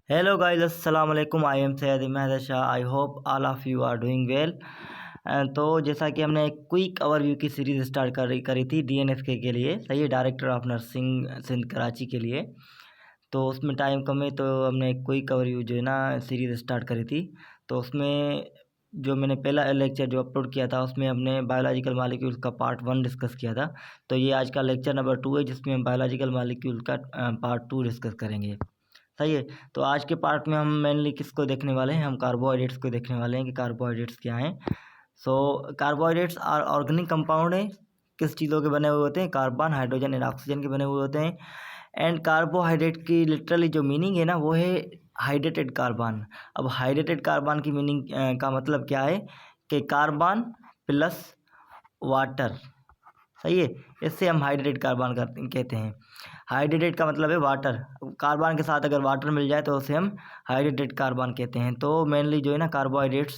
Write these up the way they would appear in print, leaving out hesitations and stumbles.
Hello guys, अस्सलाम वालेकुम। I am Syed Imran Shah. I hope all of you are doing well. तो जैसा कि हमने एक क्विक ओवरव्यू की सीरीज़ स्टार्ट करी थी डीएनएसके के लिए, सही है, director of nursing Sindh Karachi के लिए। तो उसमें टाइम कम है तो हमने एक क्विक ओवरव्यू जो है ना सीरीज़ स्टार्ट करी थी। तो उसमें जो मैंने पहला लेक्चर जो अपलोड किया था उसमें हमने बायोलॉजिकल मॉलिक्यूल्स का पार्ट 1 डिस्कस किया था। तो ये आज का लेक्चर नंबर 2 है जिसमें हम बायोलॉजिकल मॉलिक्यूल का पार्ट 2 डिस्कस करेंगे, सही है। तो आज के पार्ट में हम मेनली किसको देखने वाले हैं, हम कार्बोहाइड्रेट्स को देखने वाले हैं कि कार्बोहाइड्रेट्स क्या हैं। कार्बोहाइड्रेट्स आर ऑर्गेनिक कंपाउंड है, किस चीज़ों के बने हुए होते हैं, कार्बन, हाइड्रोजन एंड ऑक्सीजन के बने हुए होते हैं। एंड कार्बोहाइड्रेट की लिटरली जो मीनिंग है ना वो है हाइड्रेटेड कार्बन। अब हाइड्रेटेड कार्बन की मीनिंग का मतलब क्या है कि कार्बन प्लस वाटर, सही है। इससे हम हाइड्रेटेड कार्बन कहते हैं। हाइड्रेटेड का मतलब है वाटर, कार्बन के साथ अगर वाटर मिल जाए तो उसे हम हाइड्रेटेड कार्बन कहते हैं। तो मेनली जो है ना कार्बोहाइड्रेट्स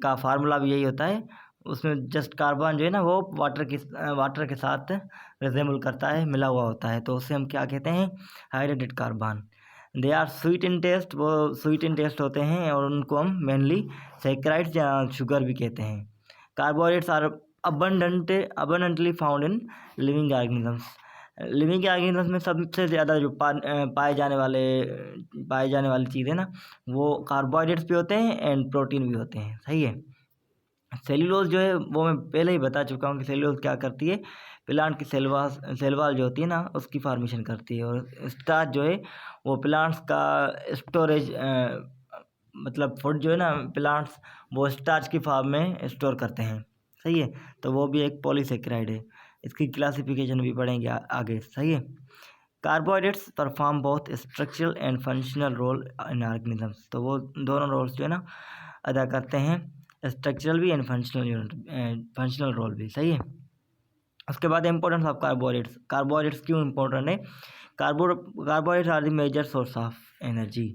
का फार्मूला भी यही होता है। उसमें जस्ट कार्बन जो है ना वो वाटर के साथ रिजेंबल करता है, मिला हुआ होता है, तो उसे हम क्या कहते हैं, hydrated carbon. They are sweet in taste, वो स्वीट इन टेस्ट होते हैं और उनको हम मेनली सैकराइड्स या शुगर भी कहते हैं। Carbohydrates are abundantly found in living organisms. Living organisms में सबसे ज़्यादा जो पाए जाने वाली चीज़ है ना वो कार्बोहाइड्रेट्स भी होते हैं एंड प्रोटीन भी होते हैं, सही है। सेल्यूलोज जो है वो मैं पहले ही बता चुका हूँ कि सेल्यूलोज क्या करती है, प्लांट की सेल वॉल जो होती है ना उसकी फॉर्मेशन करती है। और स्टार्च जो है वो प्लांट्स का स्टोरेज, मतलब फूड जो है ना प्लांट्स वो स्टार्च की फॉर्म में स्टोर करते हैं, सही है। तो वो भी एक पॉलीसेकेराइड है, इसकी क्लासिफिकेशन भी पढ़ेंगे आगे, सही है। Carbohydrates perform both structural and functional role in organisms. तो वो दोनों रोल्स जो है ना अदा करते हैं, स्ट्रक्चरल भी एंड फंक्शनल रोल भी, सही है। उसके बाद इंपॉर्टेंस ऑफ कार्बोहाइड्रेट्स। कार्बोहाइड्रेट्स क्यों इंपॉर्टेंट है, carbohydrates are the major source of energy.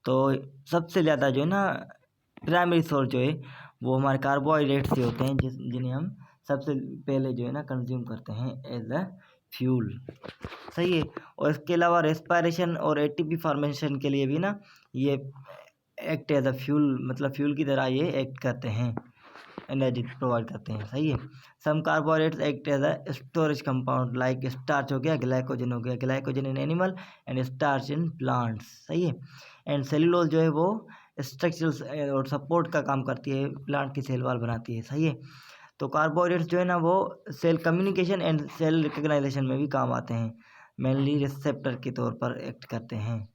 तो सबसे ज़्यादा जो है ना प्राइमरी सोर्स जो है वो हमारे कार्बोहाइड्रेट्स से होते हैं, जिन्हें हम सबसे पहले जो है ना कंज्यूम करते हैं एज अ फ्यूल, सही है। और इसके अलावा रेस्पिरेशन और एटीपी फॉर्मेशन के लिए भी ना ये एक्ट एज अ फ्यूल, मतलब फ्यूल की तरह ये एक्ट करते हैं, एनर्जी प्रोवाइड करते हैं, सही है। Some carbohydrates act as a storage compound like starch हो गया, ग्लाइकोजन हो गया, glycogen in animal and starch in plants, सही है। एंड सेल्यूलोज जो है वो स्ट्रक्चरल और सपोर्ट का काम करती है, प्लांट की सेल वॉल बनाती है, सही है। तो कार्बोहाइड्रेट्स जो है ना वो cell communication and cell recognization में भी काम आते हैं, मेनली रिसेप्टर के तौर पर एक्ट करते हैं।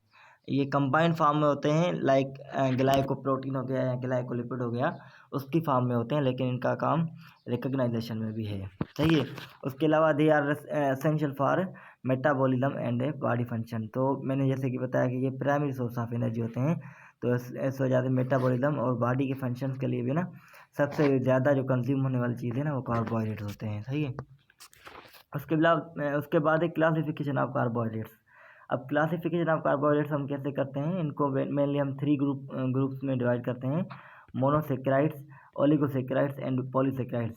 ये कंबाइंड फॉर्म में होते हैं, लाइक ग्लाइकोप्रोटीन हो गया या ग्लाइकोलिपिड हो गया, उसकी फॉर्म में होते हैं, लेकिन इनका काम रिकग्नाइजेशन में भी है, सही है। उसके अलावा they are essential for metabolism and body function. तो मैंने जैसे कि बताया कि ये प्राइमरी सोर्स ऑफ एनर्जी होते हैं, तो इस वजह से मेटाबॉलिज्म और बॉडी के फंक्शंस के लिए भी ना सबसे ज़्यादा जो कंज्यूम होने वाली चीज़ है ना वो कार्बोहाइड्रेट होते हैं, सही है। उसके बाद एक क्लासिफिकेशन ऑफ कार्बोहाइड्रेट्स। अब क्लासिफिकेशन ऑफ कार्बोहाइड्रेट्स हम कैसे करते हैं, इनको मेनली हम 3 ग्रुप्स में डिवाइड करते हैं, monosaccharides, oligosaccharides and polysaccharides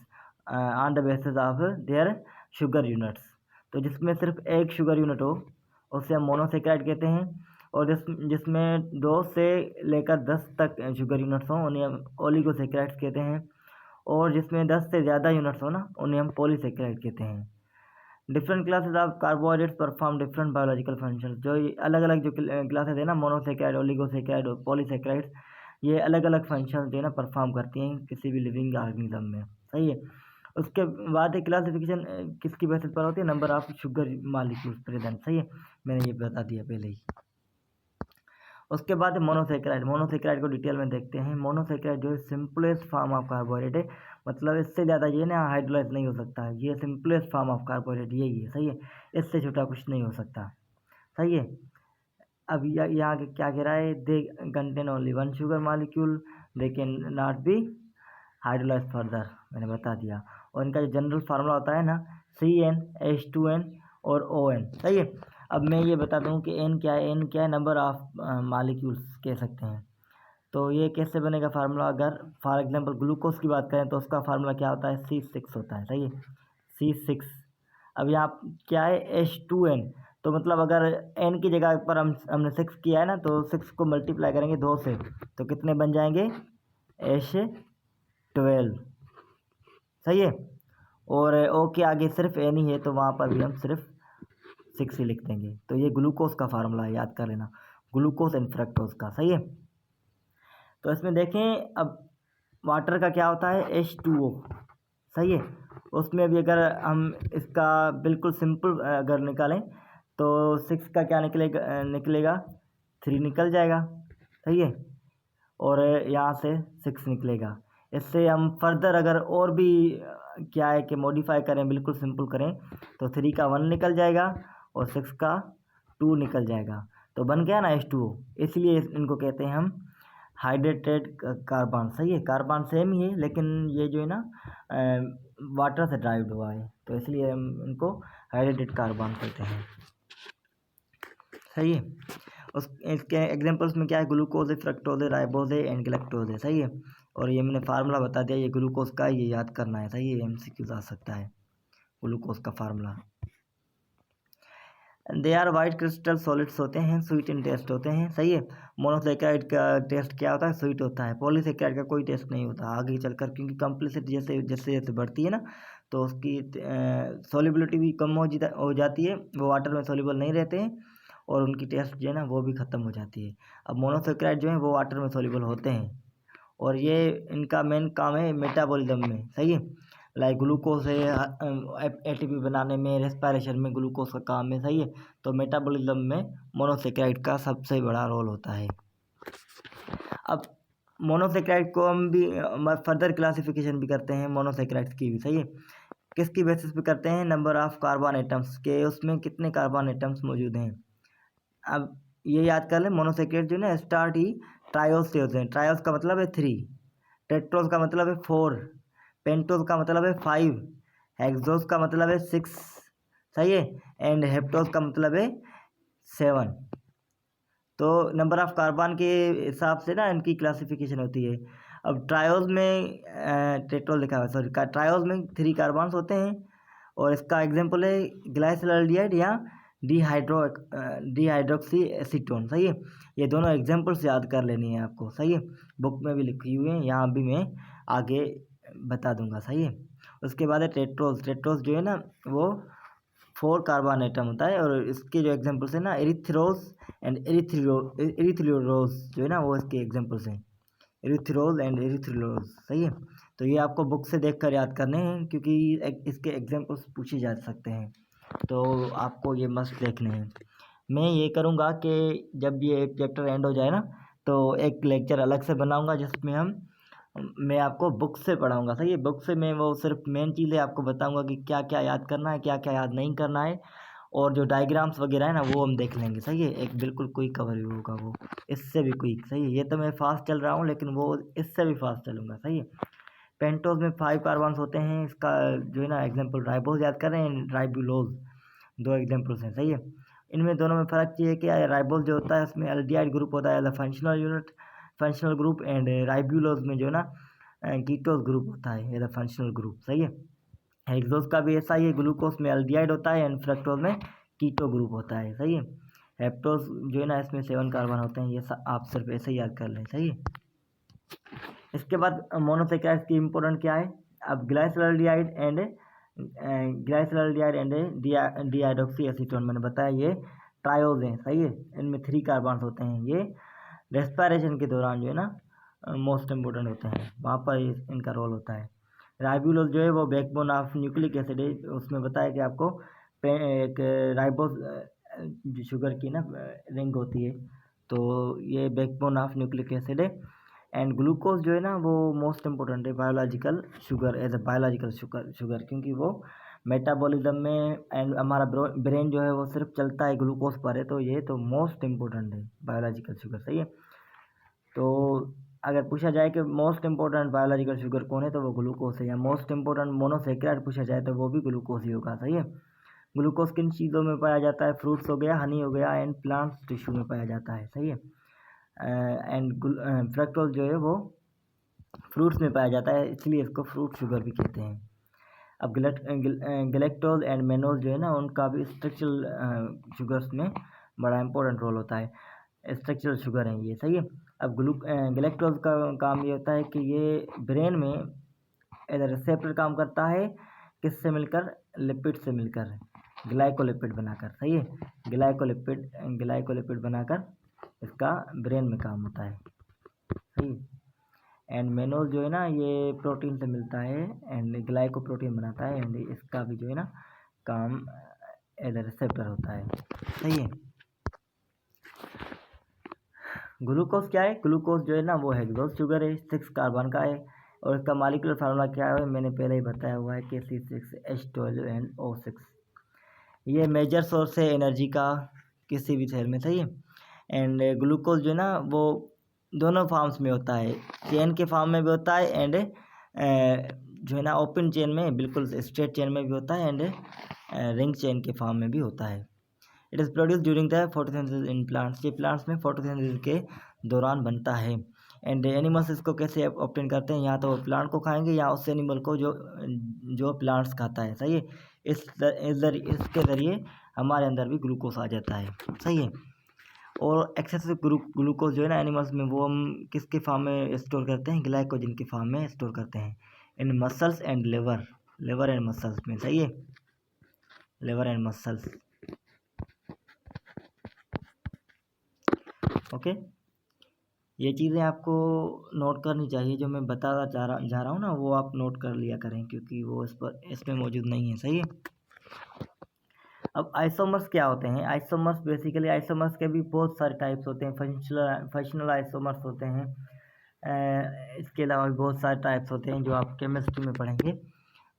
on the basis of their sugar units. तो जिसमें सिर्फ एक शुगर यूनिट हो उसे हम मोनोसेक्राइड कहते हैं, और जिसमें 2 से लेकर 10 तक शुगर यूनिट्स हों उन्हें हम ओलिगोसेक्राइड्स कहते हैं, और जिसमें 10 से ज़्यादा यूनिट्स हो ना उन्हें हम पॉलीसेक्राइड कहते हैं। Different classes of carbohydrates perform different biological function. जो अलग अलग जो क्लासेस है ना, मोनोसेक्राइड, ओलिगोसेक्राइड और पॉलीसेक्राइड्स, ये अलग अलग फंक्शन जो है ना परफॉर्म करती हैं किसी भी लिविंग ऑर्गेनिज्म में, सही है। उसके बाद एक क्लासिफिकेशन किसकी बेसिस पर होती है, number of sugar molecules present, सही है, मैंने ये बता दिया पहले ही। उसके बाद मोनोसेक्राइड। मोनोसेक्राइड को डिटेल में देखते हैं। मोनोसेक्राइड जो है सिंपलेस्ट फॉर्म ऑफ कार्बोहाइड्रेट है, मतलब इससे ज़्यादा ये ना हाइड्रोलाइज नहीं हो सकता है, ये सिंपलेस्ट फॉर्म ऑफ कार्बोहाइड्रेट यही है, सही है, इससे छोटा कुछ नहीं हो सकता, सही है। अब यहाँ के क्या कह रहा है, they contain only 1 sugar molecule, they can not be hydrolyse further, मैंने बता दिया। और इनका जो जनरल फार्मूला होता है ना CnH2n और ON, सही है। अब मैं ये बता दूँ कि N क्या है, N क्या है, नंबर ऑफ मॉलिक्यूल्स कह सकते हैं। तो ये कैसे बनेगा फार्मूला, अगर फॉर एग्जांपल ग्लूकोज की बात करें तो उसका फार्मूला क्या होता है, C6 होता है, सही है, C6। अब यहाँ क्या है H2n, तो मतलब अगर n की जगह पर हमने 6 किया है ना, तो 6 को मल्टीप्लाई करेंगे 2 से, तो कितने बन जाएंगे H12। सही है। और O के आगे सिर्फ n ही है, तो वहाँ पर भी हम सिर्फ 6 ही लिख देंगे। तो ये ग्लूकोज का फार्मूला है, याद कर लेना, ग्लूकोज एंड फ्रक्टोज का। सही है। तो इसमें देखें, अब वाटर का क्या होता है H2O। सही है। उसमें भी अगर हम इसका बिल्कुल सिंपल अगर निकालें तो 6 का क्या निकलेगा 3 निकल जाएगा। सही है। और यहाँ से 6 निकलेगा। इससे हम फर्दर अगर और भी क्या है कि मॉडिफाई करें, बिल्कुल सिंपल करें, तो 3 का 1 निकल जाएगा और 6 का 2 निकल जाएगा। तो बन गया ना H2O। इसलिए इनको कहते हैं हम हाइड्रेटेड कार्बन। सही है। कार्बन सेम ही है, लेकिन ये जो है ना वाटर से ड्राइव्ड हुआ है, तो इसलिए हम इनको हाइड्रेटेड कार्बन कहते हैं। सही है। इसके एग्जांपल्स में क्या है, ग्लूकोज है, फ्रक्टोज है, राइबोज है एंड गैलेक्टोज है। सही है। और ये मैंने फार्मूला बता दिया, ये ग्लूकोज का, ये याद करना है। सही है। MCQ आ सकता है ग्लूकोज का formula. They are white crystal solids होते हैं, स्वीट इन टेस्ट होते हैं। सही है। मोनोसेक्राइड का टेस्ट क्या होता है, स्वीट होता है। पॉलीसेक्राइड का कोई टेस्ट नहीं होता आगे चलकर, क्योंकि कम्प्लिसिटी जैसे जैसे जैसे बढ़ती है ना, तो उसकी सॉल्युबिलिटी भी कम हो जाती है, वो वाटर में सॉल्युबल नहीं रहते हैं, और उनकी टेस्ट जो है ना वो भी ख़त्म हो जाती है। अब मोनोसेक्राइड जो है वो वाटर में सॉल्युबल होते हैं, और ये इनका मेन काम है मेटाबॉलिज्म में। सही है। लाइक ग्लूकोज है ATP बनाने में, रेस्पिरेशन में ग्लूकोज का काम है। सही है। तो मेटाबॉलिज्म में मोनोसेक्राइड का सबसे बड़ा रोल होता है। अब मोनोसेक्राइड को हम भी फर्दर क्लासिफिकेशन भी करते हैं मोनोसेक्राइड्स की भी। सही है। किसकी बेसिस पे करते हैं, नंबर ऑफ कार्बन एटम्स के, उसमें कितने कार्बन एटम्स मौजूद हैं। अब ये याद कर लें, मोनोसेक्राइड जो है ना स्टार्ट ही ट्रायोस से होते हैं। ट्रायोस का मतलब है 3, टेट्रोस का मतलब है 4, पेंटोस का मतलब है 5, हेक्सोस का मतलब है 6। सही है। एंड हेप्टोस का मतलब है 7। तो नंबर ऑफ कार्बन के हिसाब से ना इनकी क्लासिफिकेशन होती है। अब ट्रायोस में टेट्रोल लिखा हुआ है, सॉरी, ट्रायोस में 3 कार्बन्स होते हैं, और इसका एग्जांपल है ग्लाइसोल्डिहाइड या डिहाइड्रोक्सी एसीटोन। सही है। ये दोनों एग्जांपल्स याद कर लेनी है आपको। सही है। बुक में भी लिखी हुई है, यहाँ भी मैं आगे बता दूंगा। सही है। उसके बाद है टेट्रोस। टेट्रोस जो है ना वो 4 कार्बन एटम होता है, और इसके जो एग्जांपल्स है ना एरिथ्रोस एंड एरिथ्रियोरोस जो है ना वो इसके एग्जांपल्स हैं, एरिथ्रोज एंड एरिथ्रियोरोस। सही है। तो ये आपको बुक से देखकर याद करने हैं, क्योंकि इसके एग्जांपल्स पूछे जा सकते हैं, तो आपको ये मस्ट देखने हैं। मैं ये करूँगा कि जब ये चैप्टर एंड हो जाए ना, तो एक लेक्चर अलग से बनाऊँगा, जिसमें मैं आपको बुक से पढ़ाऊँगा। सही है। बुक से मैं वो सिर्फ मेन चीज़ें आपको बताऊँगा कि क्या क्या याद करना है, क्या क्या याद नहीं करना है, और जो डायग्राम्स वगैरह है ना वो हम देख लेंगे। सही है। एक बिल्कुल क्विक कवर होगा वो, इससे भी क्विक। सही है। ये तो मैं फास्ट चल रहा हूँ, लेकिन वो इससे भी फास्ट चलूँगा। सही है। पेंटोज में 5 कार्बन्स होते हैं, इसका जो है ना एग्जाम्पल राइबोज याद करें, राइबुलोज 2 एग्जाम्पल्स हैं। सही है। इनमें दोनों में फ़र्क ये है कि राइबोज जो होता है उसमें एल्डिहाइड ग्रुप होता है, functional unit, functional group, and ribulose में जो है ना कीटोज ग्रुप होता है, एज फंक्शनल ग्रुप। सही है। हेक्सोस का भी ऐसा ही है, ग्लूकोज में एल्डिहाइड होता है एंड फ्रक्टोज में कीटो ग्रुप होता है। सही है। हेप्टोज जो है ना इसमें 7 कार्बन होते हैं। ये आप सिर्फ ऐसे ही याद कर लें। सही है। इसके बाद मोनोसेक्राइड्स की इम्पोर्टेंट क्या है, अब ग्लाइसोल्डिहाइड एंड डिहाइड्रोक्सी एसीटोन मैंने बताया, ये ट्रायोज हैं। सही है। इनमें 3 कार्बन्स होते हैं। ये रेस्पिरेशन के दौरान जो है ना मोस्ट इम्पोर्टेंट होते हैं, वहाँ पर इनका रोल होता है। राइबुलोज जो है वो बैकबोन ऑफ न्यूक्लिक एसिड है। उसमें बताया कि आपको एक राइबोस जो शुगर की ना रिंग होती है, तो ये बैकबोन ऑफ न्यूक्लिक एसिड है। एंड ग्लूकोज जो है ना वो मोस्ट इम्पोर्टेंट है biological sugar, as a biological sugar, क्योंकि वो मेटाबॉलिज्म में, एंड हमारा ब्रेन जो है वो सिर्फ चलता है ग्लूकोज पर है, तो ये तो मोस्ट इम्पोर्टेंट है बायोलॉजिकल शुगर। सही है। तो अगर पूछा जाए कि मोस्ट इम्पोर्टेंट बायोलॉजिकल शुगर कौन है, तो वो ग्लूकोज है, या मोस्ट इम्पोर्टेंट मोनोसेक्राइड पूछा जाए तो वो भी ग्लूकोज ही होगा। सही है। ग्लूकोज किन चीज़ों में पाया जाता है, फ्रूट्स हो गया, हनी हो गया, एंड प्लांट्स टिश्यू में पाया जाता है। सही है। एंड फ्रक्टोज जो है वो फ्रूट्स में पाया जाता है, इसलिए इसको फ्रूट शुगर भी कहते हैं। अब गैलेक्टोज एंड मेनोज जो है ना, उनका भी स्ट्रक्चरल शुगर्स में बड़ा इंपॉर्टेंट रोल होता है, स्ट्रक्चरल शुगर है ये, सही है। अब गैलेक्टोज का काम ये होता है कि ये ब्रेन में इधर रिसेप्टर काम करता है, किससे मिलकर, लिपिड से मिलकर, ग्लाइकोलिपिड बनाकर, सही है। ग्लाइकोलिपिड बनाकर इसका ब्रेन में काम होता है, सही। एंड मेनोज जो है ना, ये प्रोटीन से मिलता है एंड ग्लाइको प्रोटीन बनाता है, एंड इसका भी जो है ना काम इधर रिसेप्टर होता है, सही है। ग्लूकोज क्या है, ग्लूकोज जो है ना वो हेक्सोज शुगर है, 6 कार्बन का है, और इसका मॉलिक्यूलर फार्मूला क्या है, मैंने पहले ही बताया हुआ है कि C6H12NO6। ये मेजर सोर्स है एनर्जी का किसी भी सेल में, सही है। एंड ग्लूकोज जो है ना वो दोनों फॉर्म्स में होता है, चेन के फॉर्म में भी होता है, एंड जो है ना ओपन चेन में, बिल्कुल स्ट्रेट चेन में भी होता है, एंड रिंग चेन के फॉर्म में भी होता है। It is produce during the photosynthesis in plants, ये प्लांट्स में फोटोसिंथेसिस के दौरान बनता है। एंड एनिमल्स इसको कैसे ऑब्टेन करते हैं, या तो प्लांट को खाएंगे या उस एनिमल को जो प्लांट्स खाता है, सही है। इसके ज़रिए हमारे अंदर भी ग्लूकोज आ जाता है, सही है। और एक्सेसिव ग्लूकोज जो है ना एनिमल्स में, वो हम किसके फॉर्म में स्टोर करते हैं, ग्लाइकोजन के फॉर्म में स्टोर करते हैं in muscles and liver and muscles में, सही है, लिवर एंड मसल्स, ओके। ये चीज़ें आपको नोट करनी चाहिए, जो मैं बताना जा रहा हूँ ना, वो आप नोट कर लिया करें, क्योंकि वो इसमें मौजूद नहीं है, सही है। अब आइसोमर्स क्या होते हैं, आइसोमर्स बेसिकली, आइसोमर्स के भी बहुत सारे टाइप्स होते हैं, फंक्शनल आइसोमर्स होते हैं, इसके अलावा भी बहुत सारे टाइप्स होते हैं जो आप केमिस्ट्री में पढ़ेंगे।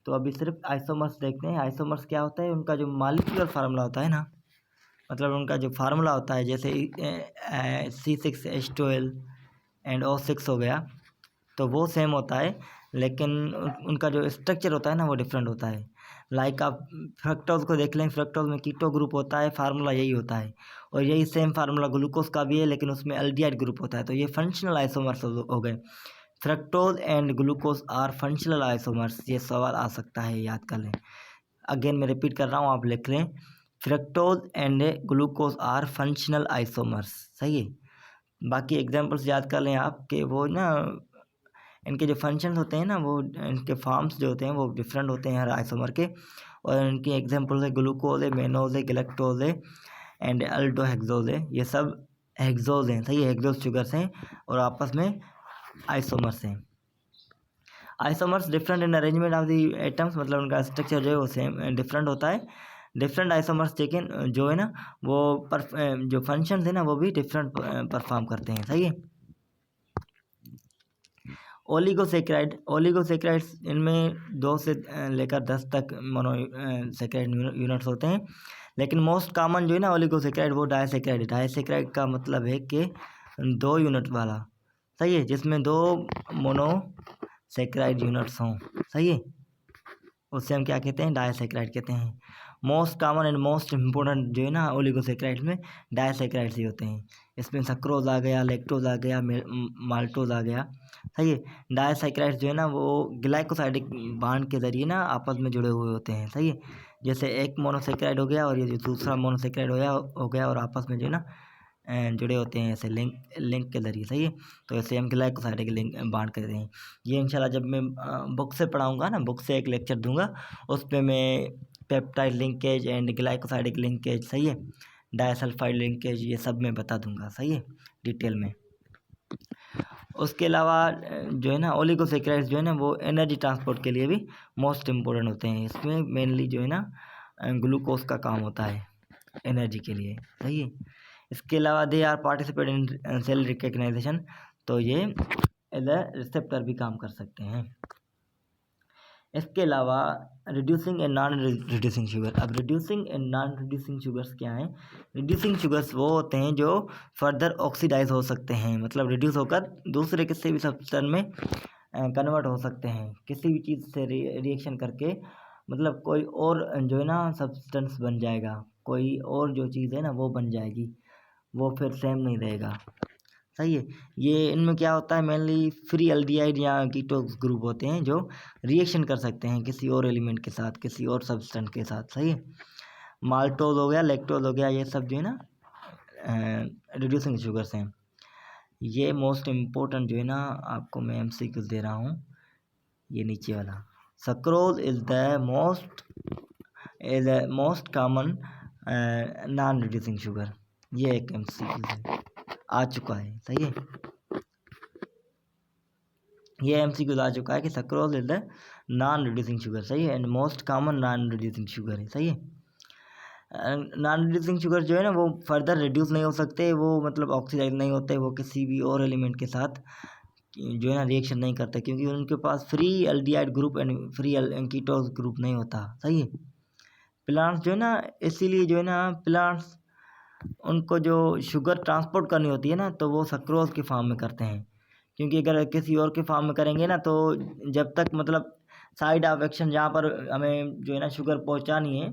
तो अभी सिर्फ आइसोमर्स देखते हैं। आइसोमर्स क्या होता है, उनका जो मॉलिक्यूलर फार्मूला होता है ना, मतलब उनका जो फार्मूला होता है, जैसे C6H12 एंड O6 हो गया, तो वो सेम होता है, लेकिन उनका जो स्ट्रक्चर होता है ना वो डिफरेंट होता है। लाइक आप फ्रक्टोज को देख लें, फ्रक्टोज में कीटो ग्रुप होता है, फार्मूला यही होता है, और यही सेम फार्मूला ग्लूकोज का भी है, लेकिन उसमें एल्डिहाइड ग्रुप होता है। तो ये फंक्शनल आइसोमर्स हो गए। Fructose and glucose are functional isomers, ये सवाल आ सकता है, याद कर लें। अगेन मैं रिपीट कर रहा हूँ, आप लिख लें, fructose and glucose are functional isomers, सही है। बाकी एग्जांपल्स याद कर लें आप, कि वो ना इनके जो फंक्शन होते हैं ना, वो इनके फॉर्म्स जो होते हैं वो डिफरेंट होते हैं हर आइसोमर के, और इनकी एग्जांपल्स है ग्लूकोज है, मेनोज है, गैलेक्टोज है, एंड अल्डोहेक्सोज है। ये सब हेक्सोज हैं, सही है, हेक्सोज शुगर्स हैं, और आपस में आइसोमर्स हैं। Isomers different in arrangement of the atoms, मतलब उनका स्ट्रक्चर जो है वो सेम डिफरेंट होता है। डिफरेंट आइसोमर्स लेकिन जो है ना वो जो फंक्शन है ना वो भी डिफरेंट परफॉर्म करते हैं, सही है। ओलिगोसेक्राइड्स, इनमें 2 से लेकर 10 तक मोनोसेक्राइड यूनिट्स होते हैं, लेकिन मोस्ट कॉमन जो है ना ओलिगोसेक्राइड वो डाइसेक्राइड है। डाइसेक्राइड का मतलब है कि 2 यूनिट वाला, सही है, जिसमें 2 मोनोसेक्राइड यूनिट्स हों, सही है, उससे हम क्या कहते हैं, डाइसेक्राइड कहते हैं। Most common and most important जो है ना ओलिगोसेक्राइड में डाइसेक्राइड्स ही होते हैं। इसमें सक्रोज आ गया, लैक्टोज आ गया, माल्टोज आ गया, सही है। डाइसेक्राइड्स जो है ना वो ग्लाइकोसाइडिक बांड के जरिए ना आपस में जुड़े हुए होते हैं, सही है। जैसे एक मोनोसेक्राइड हो गया और ये जो दूसरा मोनोसेक्राइड हो गया और आपस में जो है ना जुड़े होते हैं ऐसे लिंक के जरिए, सही है। तो ऐसे हम ग्लाइकोसाइडिक लिंक बांड करते हैं। ये इंशाल्लाह जब मैं बुक से पढ़ाऊँगा ना, बुक से एक लेक्चर दूंगा, उस पर मैं peptide linkage and glycosidic linkage, सही है, डाइसल्फाइड लिंकेज, ये सब मैं बता दूंगा, सही है, डिटेल में। उसके अलावा जो है ना ओलिगोसेक्राइड्स जो है ना वो एनर्जी ट्रांसपोर्ट के लिए भी मोस्ट इम्पोर्टेंट होते हैं। इसमें मेनली जो है ना ग्लूकोज का काम होता है एनर्जी के लिए, सही है। इसके अलावा they are participate in cell recognization, तो ये एज ए रिसेप्टर भी काम कर सकते हैं। इसके अलावा reducing and non reducing sugar. अब reducing and non reducing sugars क्या हैं? रिड्यूसिंग शुगर्स वो होते हैं जो फर्दर ऑक्सीडाइज हो सकते हैं, मतलब रिड्यूस होकर दूसरे किसी भी सब्सटेंस में कन्वर्ट हो सकते हैं, किसी भी चीज़ से रिएक्शन करके, मतलब कोई और जो है ना सब्सटेंस बन जाएगा, कोई और जो चीज़ है ना वो बन जाएगी, वो फिर सेम नहीं रहेगा, सही है। ये इनमें क्या होता है, मेनली फ्री एल्डिहाइड या कीटोस ग्रुप होते हैं जो रिएक्शन कर सकते हैं किसी और एलिमेंट के साथ, किसी और सब्सटेंस के साथ। सही है। माल्टोज हो गया, लैक्टोज हो गया, ये सब जो है ना रिड्यूसिंग शुगर्स हैं। ये मोस्ट इम्पोर्टेंट जो है ना, आपको मैं एमसीक्यू दे रहा हूँ, ये नीचे वाला। Sucrose is the most common noun reducing sugar. ये एक एमसीक्यू आ चुका है। सही है। ये एमसीक्यू आ चुका है कि sucrose is the non reducing sugar. सही है। And most common noun reducing sugar है। सही है। नॉन रिड्यूसिंग शुगर जो है ना, वो फर्दर रिड्यूस नहीं हो सकते, वो मतलब ऑक्सीडाइज नहीं होते, वो किसी भी और एलिमेंट के साथ जो है ना रिएक्शन नहीं करते, क्योंकि उनके पास free aldehyde group and free ketose group नहीं होता। सही है। प्लांट्स जो है ना, इसीलिए जो है ना प्लांट्स, उनको जो शुगर ट्रांसपोर्ट करनी होती है ना, तो वो सक्रोज के फार्म में करते हैं, क्योंकि अगर किसी और के फार्म में करेंगे ना, तो जब तक मतलब साइड ऑफ एक्शन जहाँ पर हमें जो है ना शुगर पहुँचानी है,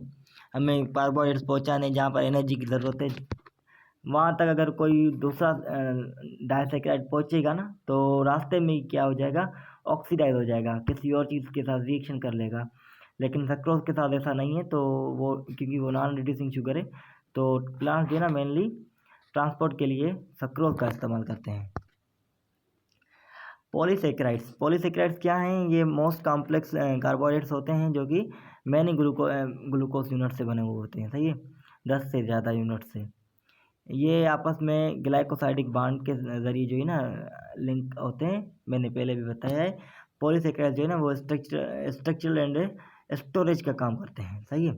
हमें कार्बोहाइड्रेट्स पहुँचाने जहाँ पर एनर्जी की ज़रूरत है, वहाँ तक अगर कोई दूसरा डाइसैकेराइड पहुँचेगा ना, तो रास्ते में क्या हो जाएगा, ऑक्सीडाइज हो जाएगा, किसी और चीज़ के साथ रिएक्शन कर लेगा। लेकिन सक्रोज के साथ ऐसा नहीं है, तो वो क्योंकि वो नॉन रिड्यूसिंग शुगर है, तो प्लांट्स जो है ना मेनली ट्रांसपोर्ट के लिए सक्रोज का इस्तेमाल करते हैं। पॉलीसेकेराइड्स क्या हैं? ये मोस्ट कॉम्प्लेक्स कार्बोहाइड्रेट्स होते हैं जो कि मैनी ग्लूकोज यूनिट से बने हुए होते हैं। सही है। 10 से ज़्यादा यूनिट से ये आपस में ग्लाइकोसाइडिक बांड के ज़रिए जो है ना लिंक होते हैं। मैंने पहले भी बताया है, पॉलीसेकेराइड्स जो है ना वो स्ट्रक्चरल एंड स्टोरेज का काम करते हैं। सही है।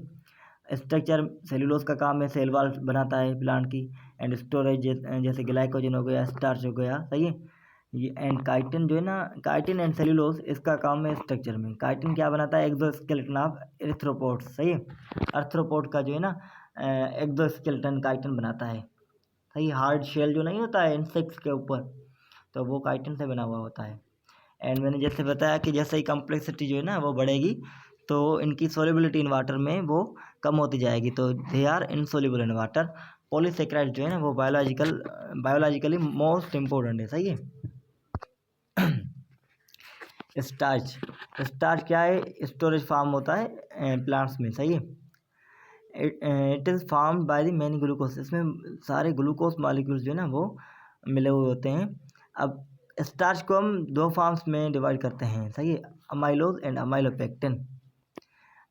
स्ट्रक्चर सेलुलोज का काम है, सेल वॉल बनाता है प्लांट की, एंड स्टोरेज जैसे ग्लाइकोजन हो गया, स्टार्च हो गया। सही है। ये एंड काइटिन जो है ना, काइटिन एंड सेलुलोज, इसका काम है स्ट्रक्चर में। काइटिन क्या बनाता है? Exoskeleton of arthropods. सही है। आर्थ्रोपोड का जो है ना एक्सोस्केलेटन काइटिन बनाता है। सही। हार्ड शेल जो नहीं होता है इंसेक्ट्स के ऊपर, तो वो काइटिन से बना हुआ होता है। एंड मैंने जैसे बताया कि जैसे ही कम्प्लेक्सिटी जो है ना वो बढ़ेगी, तो इनकी सोल्युबिलिटी इन वाटर में वो कम होती जाएगी, तो they are insoluble in water. Polysaccharide जो है ना वो बायोलॉजिकली मोस्ट इम्पोर्टेंट है। सही है। स्टार्च क्या है? स्टोरेज फार्म होता है प्लांट्स में। सही है। It is farmed by the many glucose. इसमें सारे ग्लूकोज मॉलिक्यूल्स जो है ना वो मिले हुए होते हैं। अब स्टार्च को हम दो फार्म्स में डिवाइड करते हैं। सही है। Amylose and amylopectin.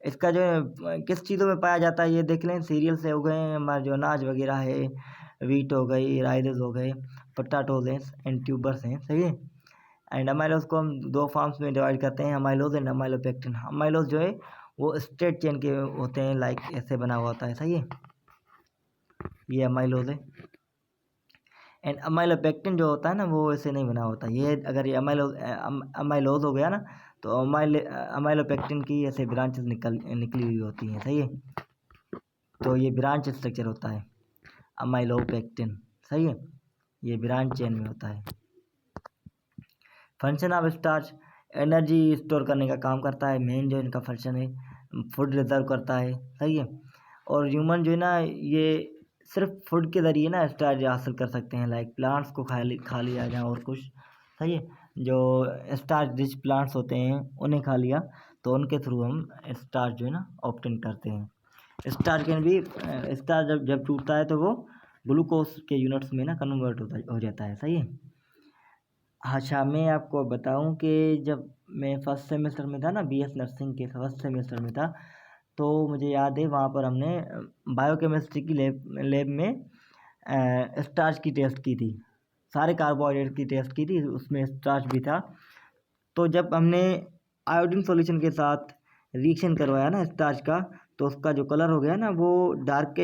इसका जो है किस चीज़ों में पाया जाता है ये देख लें। सीरियल से हो गए हमारे जो अनाज वगैरह है, वीट हो गई, राइसेस हो गए, पोटैटोज हैं एंड ट्यूबर्स हैं। सही है। एंड अमाइलोज को हम दो फार्म्स में डिवाइड करते हैं, अमाइलोज एंड अमाइलोपेक्टिन। अमाइलोज जो है वो स्ट्रेट चेन के होते हैं, लाइक ऐसे बना हुआ होता है। सही है। ये अमाइलोज है। एंड अमाइलोपेक्टिन जो होता है ना वो ऐसे नहीं बना होता। ये अगर ये अमाइलोज हो गया ना, तो अमाइलोपेक्टिन की ऐसे ब्रांचेस निकली हुई होती हैं। सही है। तो ये ब्रांच स्ट्रक्चर होता है अमाइलोपेक्टिन। सही है। ये ब्रांच चेन में होता है। Function of starch, energy store करने का काम करता है, मेन जो इनका फंक्शन है। फूड रिजर्व करता है। सही है। और ह्यूमन जो है ना ये सिर्फ फूड के ज़रिए ना स्टार्च हासिल कर सकते हैं, लाइक प्लांट्स को खा लिया जाए और कुछ। सही है। जो स्टार्च रिच प्लांट्स होते हैं उन्हें खा लिया, तो उनके थ्रू हम स्टार्च जो है ना ऑब्टेन करते हैं। स्टार्च कैन भी स्टार्च जब टूटता है तो वो ग्लूकोज के यूनिट्स में ना कन्वर्ट हो जाता है। सही है। अच्छा, मैं आपको बताऊं कि जब मैं फर्स्ट सेमेस्टर में था ना, बीएस नर्सिंग के फर्स्ट सेमेस्टर में था, तो मुझे याद है वहाँ पर हमने बायोकेमिस्ट्री की लैब में स्टार्च की टेस्ट की थी, सारे कार्बोहाइड्रेट की टेस्ट की थी, उसमें स्टार्च भी था। तो जब हमने आयोडीन सॉल्यूशन के साथ रिएक्शन करवाया ना स्टार्च का, तो उसका जो कलर हो गया ना वो डार्क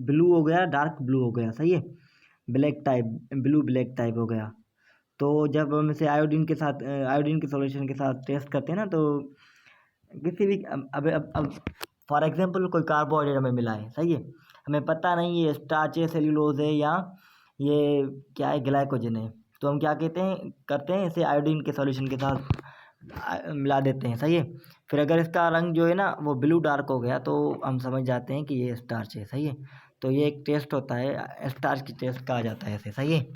ब्लू हो गया, डार्क ब्लू हो गया। सही है। Black type, blue black type हो गया। तो जब हम इसे आयोडीन के साथ आयोडीन के सॉल्यूशन के साथ टेस्ट करते हैं ना, तो किसी भी अब फॉर एग्जांपल कोई कार्बोहाइड्रेट हमें मिला है। सही है। हमें पता नहीं ये स्टार्च है, सेल्यूलोज है, या ये क्या है, ग्लाइकोजन है, तो हम क्या करते हैं इसे आयोडीन के सॉल्यूशन के साथ मिला देते हैं। सही है। फिर अगर इसका रंग जो है ना वो ब्लू डार्क हो गया, तो हम समझ जाते हैं कि ये स्टार्च है। सही है। तो ये एक टेस्ट होता है, स्टार्च की टेस्ट कहा जाता है इसे। सही है।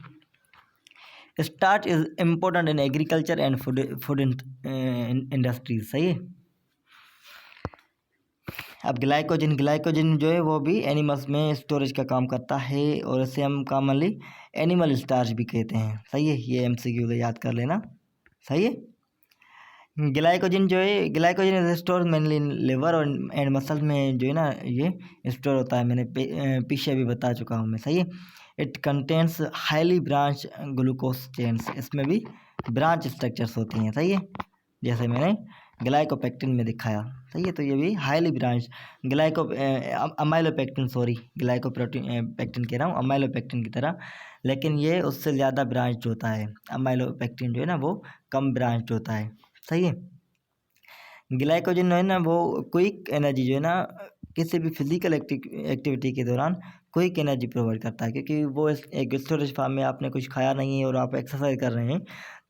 Starch is important in agriculture and food industries, सही है। अब ग्लाइकोजन जो है वो भी एनिमल्स में स्टोरेज का काम करता है और इसे हम कॉमनली एनिमल स्टार्च भी कहते हैं, सही है। ये MCQ याद कर लेना, सही है। Glycogen is store mainly in liver और एंड मसल्स में जो है ना ये स्टोर होता है, मैंने पीछे भी बता चुका हूँ मैं, सही है। It contains highly branch glucose chains, इसमें भी ब्रांच स्ट्रक्चर्स होती हैं, सही है, जैसे मैंने ग्लाइकोपेक्टिन में दिखाया, सही है। तो ये भी हाईली ब्रांच ग्लाइकोप्रोटीन पेक्टिन कह रहा हूँ, अमाइलोपेक्टिन की तरह, लेकिन ये उससे ज़्यादा ब्रांच होता है। अमाइलोपेक्टिन जो है ना वो कम ब्रांच होता है, सही है। ग्लाइकोजन है ना वो क्विक एनर्जी जो है ना किसी भी फिजिकल एक्टिविटी के दौरान क्विक एनर्जी प्रोवाइड करता है, क्योंकि वो एक स्टोरेज फार्म में आपने कुछ खाया नहीं है और आप एक्सरसाइज कर रहे हैं,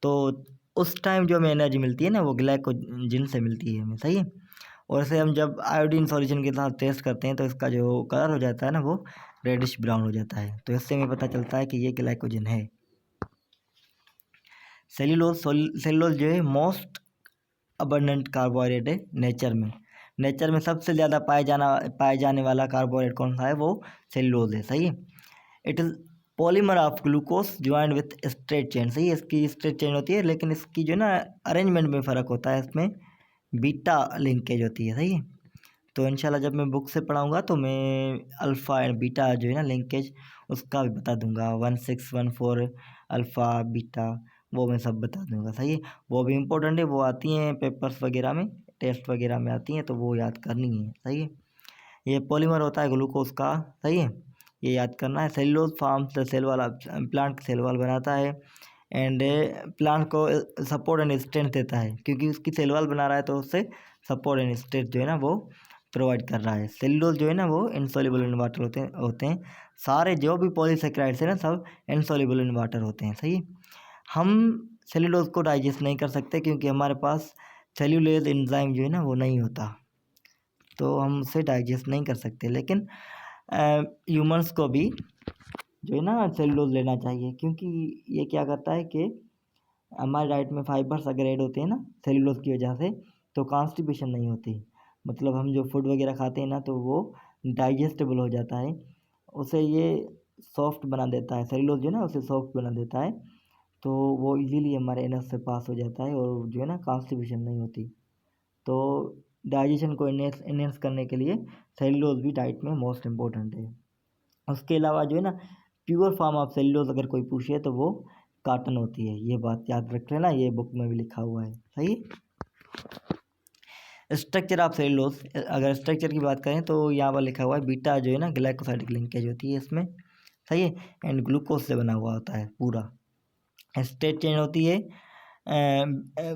तो उस टाइम जो हमें एनर्जी मिलती है ना वो ग्लाइकोजन से मिलती है हमें, सही है। और इसे हम जब आयोडीन सॉल्यूशन के साथ टेस्ट करते हैं तो इसका जो कलर हो जाता है ना वो रेडिश ब्राउन हो जाता है, तो इससे हमें पता चलता है कि ये ग्लाइकोजन है। सेल्यूलोज जो है मोस्ट अबंडेंट कार्बोहाइड्रेट है नेचर में सबसे ज़्यादा पाए जाने वाला कार्बोहाइड्रेट कौन सा है, वो सेल्यूलोज है, सही है। It is polymer of glucose joined with straight chain, सही है। इसकी स्ट्रेट चेन होती है लेकिन इसकी जो ना अरेंजमेंट में फ़र्क होता है, इसमें बीटा लिंकेज होती है, सही है। तो इंशाल्लाह जब मैं बुक से पढ़ाऊँगा तो मैं अल्फ़ा एंड बीटा जो है ना लिंकेज उसका भी बता दूंगा, 1614 अल्फ़ा बीटा वो मैं सब बता दूंगा, सही है। वो भी इम्पोर्टेंट है, वो आती हैं पेपर्स वगैरह में, टेस्ट वगैरह में आती हैं, तो वो याद करनी है, सही है। ये पॉलीमर होता है ग्लूकोज का, सही है, ये याद करना है। सेल्यूलोज फार्म से cell wall plant cell wall बनाता है एंड प्लांट को सपोर्ट एंड स्ट्रेंथ देता है, क्योंकि उसकी सेल वाल बना रहा है तो उससे सपोर्ट एंड स्ट्रेंथ जो है ना वो प्रोवाइड कर रहा है। सेल्यूलोज जो है ना वो इनसॉल्युबल इन वाटर होते हैं, सारे जो भी पॉलीसेकेराइड्स है ना सब इनसॉल्युबल इन वाटर होते हैं, सही। हम सेल्यूलोज को डाइजेस्ट नहीं कर सकते क्योंकि हमारे पास सेल्यूलेज एंजाइम जो है ना वो नहीं होता, तो हम उसे डाइजेस्ट नहीं कर सकते। लेकिन ह्यूमंस को भी जो है ना सेल्यूलोज लेना चाहिए, क्योंकि ये क्या करता है कि हमारे डाइट में फाइबर्स अगर ऐड होते हैं ना सेल्यूलोज की वजह से तो कॉन्स्टिपेशन नहीं होती, मतलब हम जो फूड वगैरह खाते हैं ना तो वो डाइजेस्टेबल हो जाता है, उसे ये सॉफ्ट बना देता है, सेल्यूलोज जो है ना उसे सॉफ्ट बना देता है, तो वो इजीली हमारे एनस से पास हो जाता है और जो है ना कॉन्स्टिपेशन नहीं होती। तो डाइजेशन को इनहेंस करने के लिए सेल्यूलोज भी डाइट में मोस्ट इम्पोर्टेंट है। उसके अलावा जो है ना प्योर फॉर्म ऑफ सेल्यूलोज अगर कोई पूछे तो वो कॉटन होती है, ये बात याद रख लेना, ये बुक में भी लिखा हुआ है, सही। स्ट्रक्चर ऑफ सेल्यूलोज, अगर स्ट्रक्चर की बात करें तो यहाँ पर लिखा हुआ है बीटा जो है ना ग्लाइकोसाइडिक लिंकेज होती है इसमें, सही है, एंड ग्लूकोज से बना हुआ होता है पूरा। स्ट्रेट चेन होती है,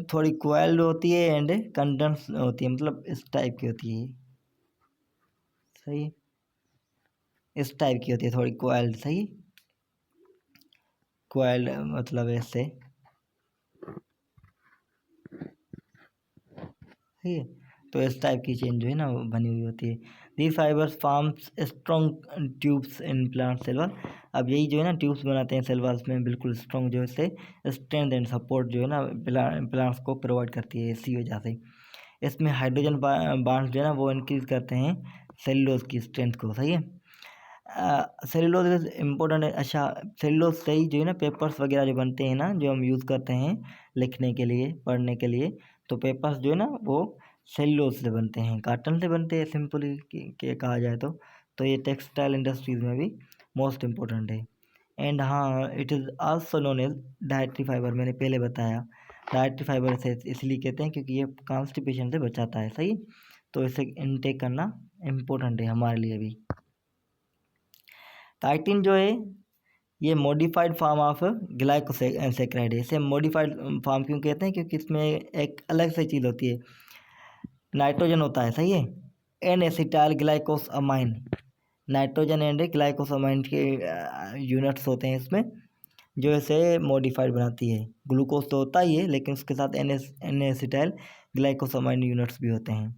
थोड़ी क्वाइल्ड होती है एंड कंडेंस होती है, मतलब इस टाइप की होती है, सही, इस टाइप की होती है थोड़ी क्वाइल्ड, सही, क्वाइल्ड मतलब ऐसे, सही है। तो इस टाइप की चेन जो है ना वो बनी हुई होती है। The fibres forms strong tubes in plant cell wall, अब यही जो है ना ट्यूब्स बनाते हैं सेल वॉल्स में, बिल्कुल स्ट्रॉन्ग, जो इससे स्ट्रेंथ एंड सपोर्ट जो है ना प्लांट्स को प्रोवाइड करती है इसी वजह से। इसमें हाइड्रोजन बॉन्ड्स जो है ना वो इंक्रीज करते हैं सेल्यूलोज की स्ट्रेंथ को, सही है। सेल्यूलोज इज इम्पोर्टेंट है। अच्छा, सेल्यूलोज से ही जो है ना पेपर्स वगैरह जो बनते हैं ना जो हम यूज़ करते हैं लिखने के लिए, पढ़ने के लिए, तो पेपर्स जो है ना वो सेल्यूलोज से बनते हैं, कॉटन से बनते हैं सिंपली के कहा जाए तो ये टेक्सटाइल इंडस्ट्रीज़ में भी मोस्ट इम्पोर्टेंट है। एंड हाँ, it is also known as dietary fibre, मैंने पहले बताया, डाइटरी फाइबर से इसलिए कहते हैं क्योंकि ये कॉन्स्टिपेशन से बचाता है, सही, तो इसे इनटेक करना इम्पोर्टेंट है हमारे लिए भी। काइटिन जो है ये मॉडिफाइड फॉर्म ऑफ ग्लाइकोसैकेराइड है, इसे मॉडिफाइड फॉर्म क्यों कहते हैं, क्योंकि इसमें एक अलग से चीज़ होती है, नाइट्रोजन होता है, सही है, एन एसिटाइल ग्लाइकोसामाइन, नाइट्रोजन एंड ग्लाइकोसामाइन के यूनिट्स होते हैं इसमें, जो इसे मॉडिफाइड बनाती है। ग्लूकोज तो होता ही है लेकिन उसके साथ एन एसिटाइल ग्लाइकोसामाइन यूनिट्स भी होते हैं।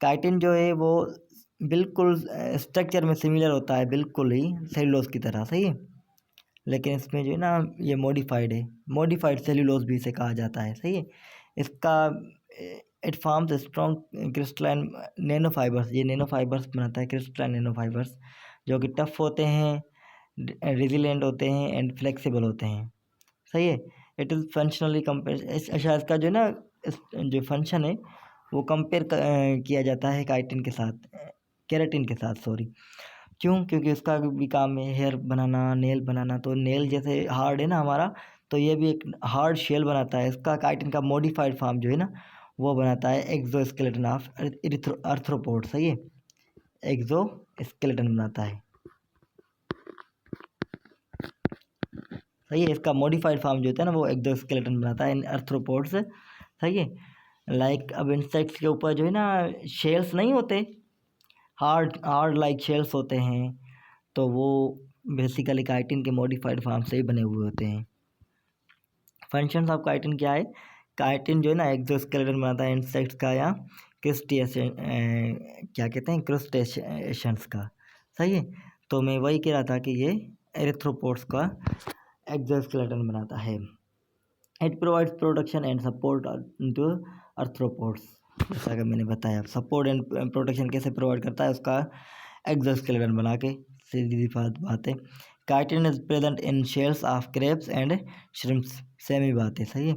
काइटिन जो है वो बिल्कुल स्ट्रक्चर में सिमिलर होता है, बिल्कुल ही सेल्यूलोज की तरह, सही है, लेकिन इसमें जो है ना ये मॉडिफाइड है, मॉडिफाइड सेल्यूलोज भी इसे कहा जाता है। सही है। इसका it forms strong crystalline nano fibres, ये नैनो फाइबर्स बनाता है, क्रिस्टलाइन नैनो फाइबर्स, जो कि टफ होते हैं, रेजिलेंट होते हैं एंड फ्लेक्सिबल होते हैं। सही है। इट इज़ फंक्शनली कंपेयर, अच्छा इसका जो है ना जो फंक्शन है वो कंपेयर किया जाता है काइटिन के साथ, केराटिन के साथ, सॉरी। क्यों? क्योंकि उसका भी काम है हेयर बनाना, नेल बनाना। तो नेल जैसे हार्ड है ना हमारा, तो ये भी एक हार्ड शेल बनाता है। इसका काइटिन का मॉडिफाइड फॉर्म जो है ना वो बनाता है एक्सोस्केलेटन ऑफ आर्थ्रोपोड। सही है, एक्सोस्केलेटन बनाता है। सही है। इसका मॉडिफाइड फॉर्म जो होता है ना वो एक्सोस्केलेटन बनाता है इन आर्थ्रोपोड्स। सही है। लाइक अब इंसेक्ट्स के ऊपर जो है ना शेल्स नहीं होते, हार्ड लाइक शेल्स होते हैं, तो वो बेसिकली काइटिन के मॉडिफाइड फॉर्म से ही बने हुए होते हैं। फंक्शंस ऑफ काइटिन क्या है? काइटिन जो है ना एक्सोस्केलेटन बनाता है इंसेक्ट्स का या क्रिस्टेशन क्या कहते हैं क्रुस्टेशंस का। सही है। तो मैं वही कह रहा था कि ये एरिथ्रोपोड्स का एक्सोस्केलेटन बनाता है। It provides protection and support to arthropods. जैसा कि मैंने बताया, सपोर्ट एंड प्रोटेक्शन कैसे प्रोवाइड करता है उसका एक्सोस्केलेटन बना के, सीधी बात है। Chitin is present in shells of crabs and shrimps, same ही बात है। सही है।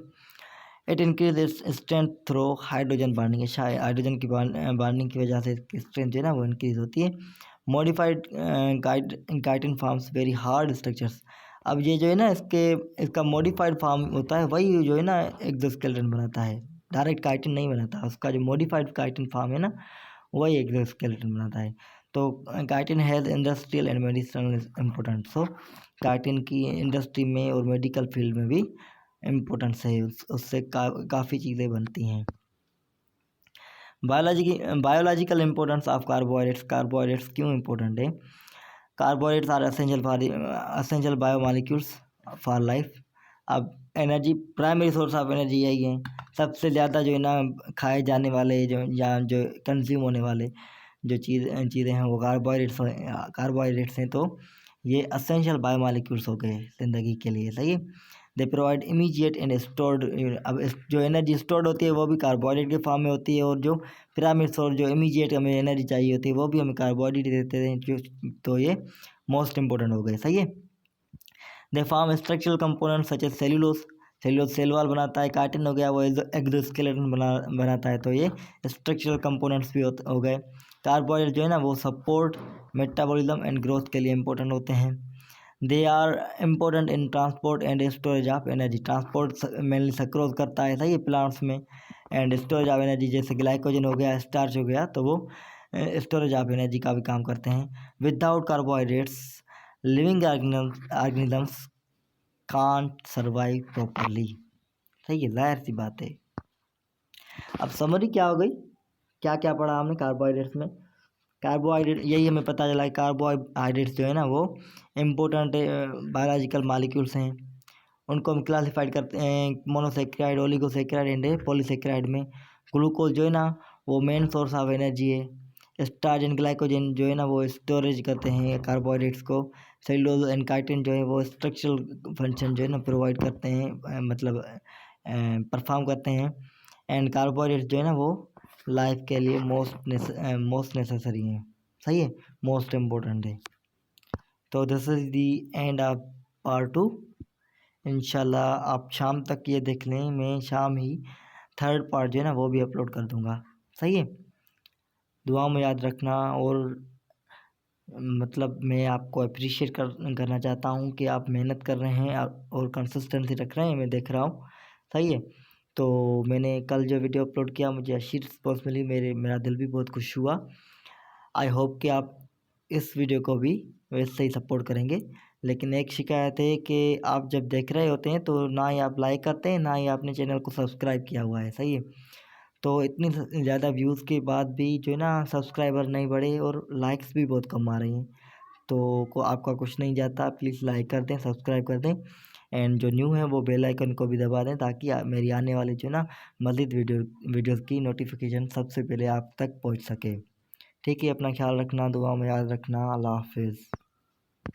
It increase its strength through hydrogen binding, hydrogen की बाइंडिंग की वजह से इसकी स्ट्रेंथ जो है ना वो इंक्रीज होती है। Modified chitin forms very hard structures. अब ये जो है ना इसका मॉडिफाइड फॉर्म होता है, वही जो है ना एक्सोस्केलेटन बनाता है, डायरेक्ट काइटिन नहीं बनाता। उसका जो मॉडिफाइड काइटिन फॉर्म है ना वही एक्सोस्केलेटन बनाता है। तो chitin has industrial and medicinal importance. So chitin की इंडस्ट्री में और मेडिकल फील्ड में भी इम्पोर्टेंस है, उससे काफ़ी चीज़ें बनती हैं। Biological importance of carbohydrates. Carbohydrates क्यों इम्पोर्टेंट है? Carbohydrates are essential biomolecules for life. अब energy, primary source of energy यही है। सबसे ज़्यादा जो है ना खाए जाने वाले जो कंज्यूम होने वाले जो चीज़ें हैं वो कार्बोहाइड्रेट्स हैं। तो ये असेंशियल बायोमॉलिक्यूल्स हो गए ज़िंदगी के लिए। सही है। They provide immediate and stored. अब जो एनर्जी स्टोर्ड होती है वो भी कार्बोहाइड्रेट के फॉर्म में होती है, और जो पिरामिड सोर्स जो इमीडिएट हमें एनर्जी चाहिए होती है वो भी हमें कार्बोहाइड्रेट देते हैं। तो ये मोस्ट इंपॉर्टेंट हो गए। सही है। They form structural component such as cellulose cell wall बनाता है। काइटिन हो गया वो एक्सोस्केलेटन बनाता है। तो ये स्ट्रक्चरल कंपोनेंट्स भी हो गए। कार्बोहाइड्रेट जो है ना वो सपोर्ट मेटाबॉलिज्म एंड ग्रोथ के लिए इंपॉर्टेंट होते हैं। They are important in transport and storage of energy. Transport mainly sucrose करता है, सही है, प्लांट्स में। एंड स्टोरेज ऑफ एनर्जी जैसे ग्लाइकोजन हो गया, स्टार्च हो गया, तो वो स्टोरेज ऑफ एनर्जी का भी काम करते हैं। Without carbohydrates living organisms can't survive properly. सही है, जाहिर सी बात है। अब समरी क्या हो गई, क्या क्या पढ़ा हमने कार्बोहाइड्रेट्स में? कार्बोहाइड्रेट यही हमें पता चला है, कार्बोहाइड्रेट्स जो है ना वो इम्पोर्टेंट बायोलॉजिकल मॉलिक्यूल्स हैं। उनको हम क्लासिफाइड करते हैं मोनोसेक्राइड, ओलिगोसेक्राइड एंड पॉलीसेक्राइड में। ग्लूकोज जो है ना वो मेन सोर्स ऑफ एनर्जी है। स्टार्च एंड ग्लाइकोजन जो है ना वो स्टोरेज करते हैं कार्बोहाइड्रेट्स को। सेलुलोज एंड काइटिन जो है वो स्ट्रक्चरल फंक्शन जो है ना प्रोवाइड करते हैं, मतलब परफॉर्म करते हैं। एंड कार्बोहाइड्रेट्स जो है ना वो लाइफ के लिए मोस्ट नेसेसरी है। सही है, मोस्ट इम्पोर्टेंट है। तो this is the end of part 2। इंशाल्लाह आप शाम तक ये देख लें, मैं शाम ही थर्ड पार्ट जो है ना वो भी अपलोड कर दूंगा। सही है। दुआ में याद रखना, और मतलब मैं आपको अप्रिशिएट करना चाहता हूँ कि आप मेहनत कर रहे हैं और कंसिस्टेंसी रख रहे हैं, मैं देख रहा हूँ। सही है। तो मैंने कल जो वीडियो अपलोड किया मुझे अच्छी रिस्पॉन्स मिली, मेरा दिल भी बहुत खुश हुआ। आई होप कि आप इस वीडियो को भी वैसे ही सपोर्ट करेंगे। लेकिन एक शिकायत है कि आप जब देख रहे होते हैं तो ना ही आप लाइक करते हैं, ना ही आपने चैनल को सब्सक्राइब किया हुआ है। सही है। तो इतनी ज़्यादा व्यूज़ के बाद भी जो है ना सब्सक्राइबर नहीं बढ़े और लाइक्स भी बहुत कम आ रही हैं। तो आपका कुछ नहीं जाता, प्लीज़ लाइक कर दें, सब्सक्राइब कर दें, एंड जो न्यू है वो बेल आइकन को भी दबा दें, ताकि मेरी आने वाली जो है ना मज़ीद वीडियोज़ की नोटिफिकेशन सबसे पहले आप तक पहुंच सके। ठीक है, अपना ख्याल रखना, दुआ में याद रखना। अल्लाह हाफिज़।